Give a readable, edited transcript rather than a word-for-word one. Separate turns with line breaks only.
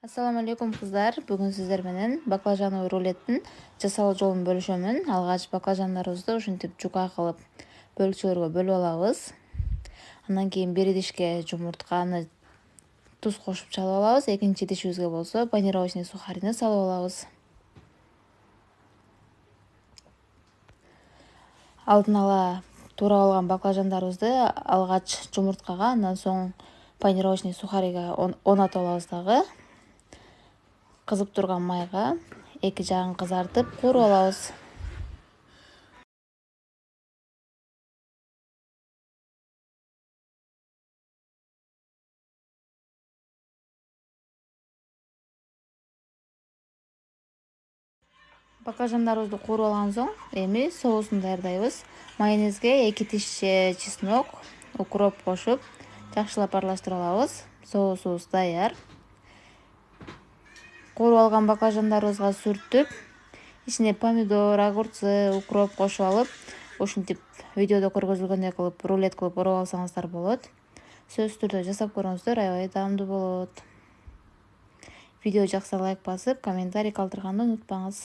Assalamu алейкум кыздар. Бүгүн сиздер менен баклажановый рулеттин жасалуу жолун бөлүшөмүн. Алгач баклажандарыбызды ушинтип жука кылып бөлүкчөлөргө бөлүп алабыз. Андан кийин бир идишке жумуртканы туз кошуп чалып алабыз. Экинчи идишибизге болсо панировочный сухарины салып алабыз. Алдын ала туурап алган баклажандарыбызды алгач жумурткага, андан соң панировочный сухариге онотуп алабыз дагы. Кызып турган майга эки жагын кызартып кууруп алабыз. Баклажандарыбызды кууруп алган соң эми соусун даярдайбыз. Майонезге 2 тиш чеснок, укроп кошуп жакшылап аралаштырып алабыз. Соусубуз даяр. Кууруп алган баклажандарыбызга сүртүп, ичине помидор, огурцы, укроп кошуп алып, ушинтип видеодо көргөзүлгөндөй кылып рулет кылып ороп алсаңыздар болот. Сөзсүз түрдө жасап көрүңүздөр, аябай даамдуу болот. Видео жакса лайк басып, комментарий калтырганды унутпаңыз.